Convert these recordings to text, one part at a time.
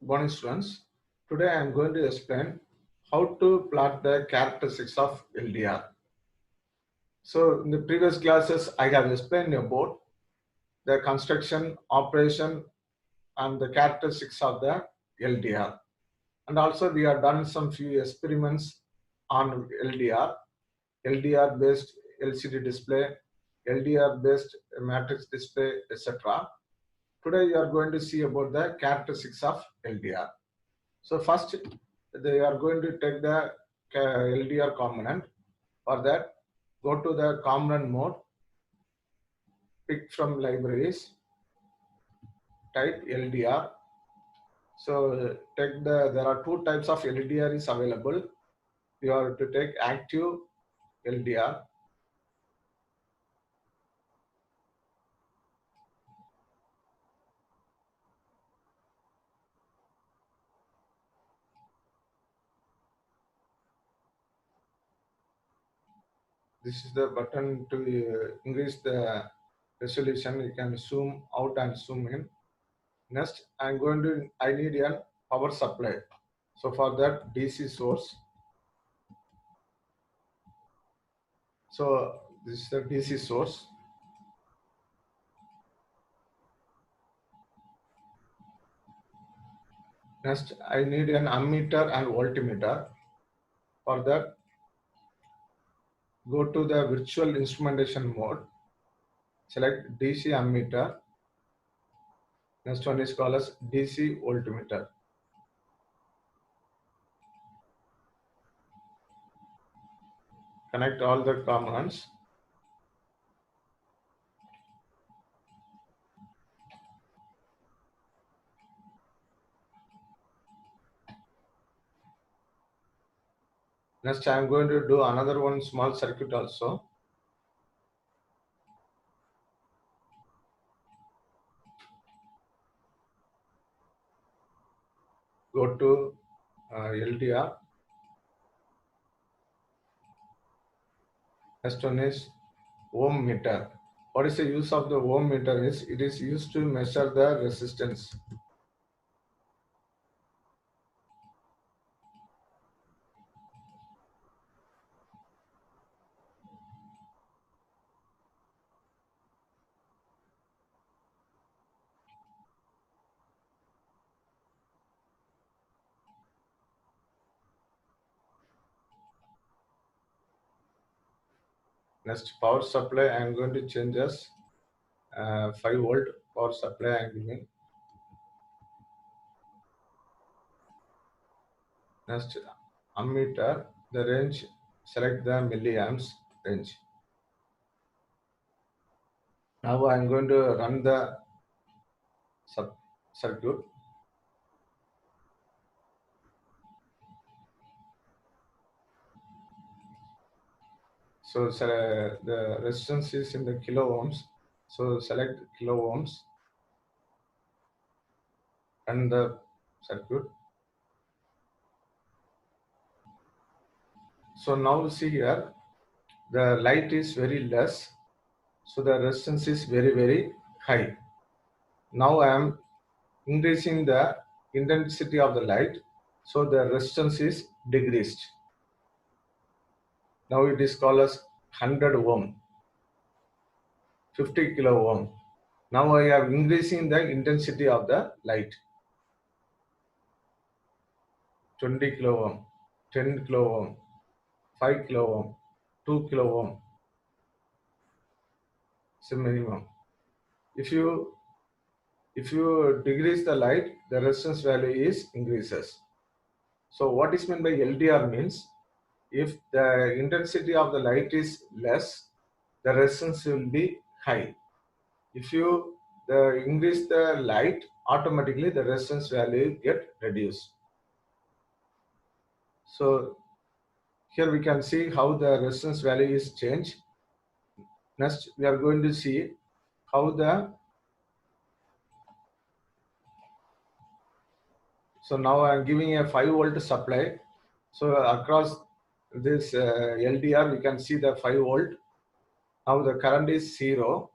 Morning students. Today I am going to explain how to plot the characteristics of LDR. So in the previous classes I have explained about the construction, operation and the characteristics of the LDR. And also we have done some few experiments on LDR, LDR based LCD display, LDR based matrix display, etc. Today you are going to see about the characteristics of LDR. So first they are going to take the LDR component. For that, go to the component mode, pick from libraries, type LDR. So there are two types of LDR is available. You have to take active LDR. This is the button to increase the resolution. You can zoom out and zoom in. Next, I need a power supply. So for that, DC source. So this is the DC source. Next, I need an ammeter and voltmeter. For that, go to the virtual instrumentation mode. Select DC ammeter. Next one is called as DC voltmeter. Connect all the components. Next, I am going to do another one small circuit also. Go to LDR. Next one is ohm meter. What is the use of the ohm meter is it is used to measure the resistance. Next, power supply, I am going to change as 5 volt power supply I am giving. Next, ammeter, the range, select the milliamps range. Now I am going to run the circuit. So the resistance is in the kilo ohms. So select kilo ohms and the circuit. So now see here, the light is very less. So the resistance is very high. Now I am increasing the intensity of the light. So the resistance is decreased. Now it is called as 100 ohm, 50 kilo ohm. Now I am increasing the intensity of the light. 20 kilo ohm, 10 kilo ohm, 5 kilo ohm, 2 kilo ohm. It's a minimum. If you decrease the light, the resistance value is increases. So what is meant by LDR means if the intensity of the light is less, the resistance will be high. If you increase the light, automatically the resistance value get reduced. So here we can see how the resistance value is changed. Next, we are going to see how so now I am giving a 5 volt supply. So across this LDR, we can see the 5 volt. Now the current is 0.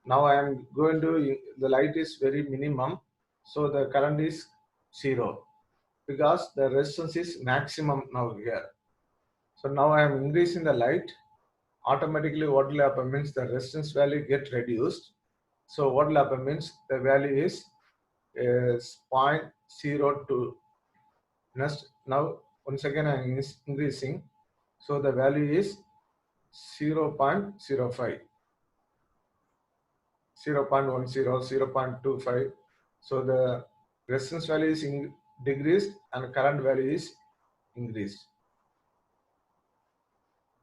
Now I am going to, the light is very minimum. So the current is 0 because the resistance is maximum now here. So now I am increasing the light. Automatically what will happen means the resistance value get reduced. So what will happen means the value is 0.02. Next, now once again I am increasing. So the value is 0.05, 0.10, 0.25. So the resistance value is decreased and current value is increased.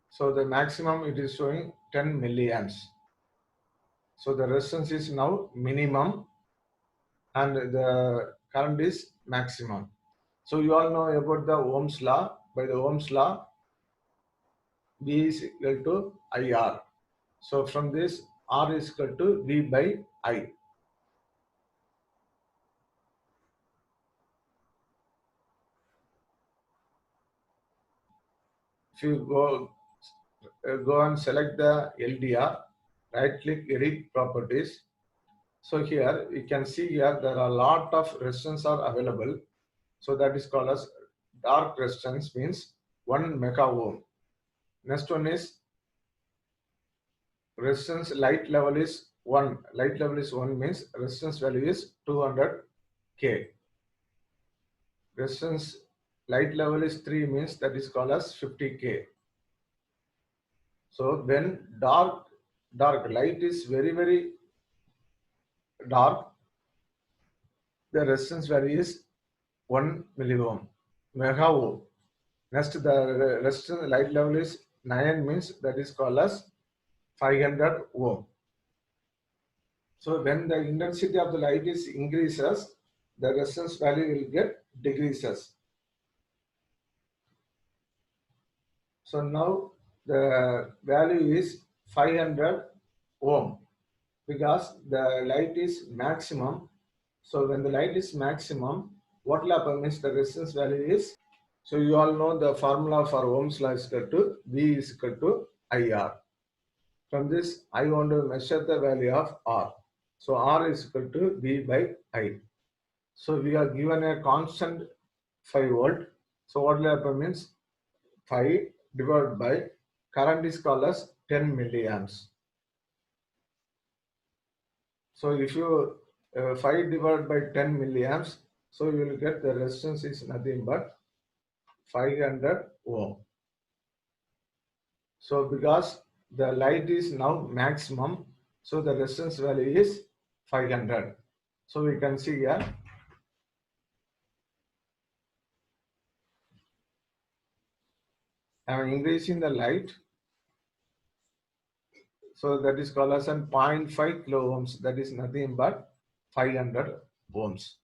So the maximum it is showing 10 milliamps. So the resistance is now minimum and the current is maximum. So you all know about the Ohm's law. By the Ohm's law, V is equal to IR. So from this, R is equal to V by I. If you go and select the LDR, right click edit properties. So here you can see here there are a lot of resistance are available. So that is called as dark resistance, means 1 mega ohm. Next one is resistance light level is 1. Light level is 1 means resistance value is 200K. Resistance light level is 3 means that is called as 50K. So when dark light is very dark, the resistance value is 1 milliohm, mega ohm. Next, the resistance light level is 9 means that is called as 500 ohm. So when the intensity of the light is increases, the resistance value will get decreases. So now the value is 500 ohm because the light is maximum. So when the light is maximum, what will happen is the resistance value is, so you all know the formula for Ohm's law is equal to V is equal to IR. From this, I want to measure the value of R. So R is equal to V by I. So we are given a constant 5 volt. So what will happen means 5 divided by current is called as 10 milliamps. So if you 5 divided by 10 milliamps, so you will get the resistance is nothing but 500 ohm. So because the light is now maximum, so the resistance value is 500. So we can see here. I am increasing the light. So that is called as 0.5 kilo ohms. That is nothing but 500 ohms.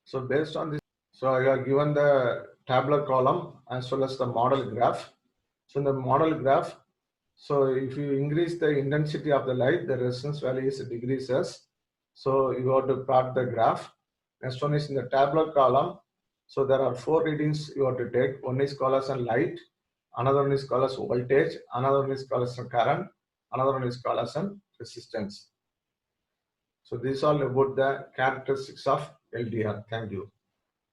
So based on this, so I have given the tabular column as well as the model graph. So in the model graph, so if you increase the intensity of the light, the resistance value is decreases. So you have to plot the graph. Next one is in the tabular column. So there are 4 readings you have to take. One is called as light, another one is called as voltage, another one is called as current, another one is called as resistance. So this is all about the characteristics of LDR. Thank you.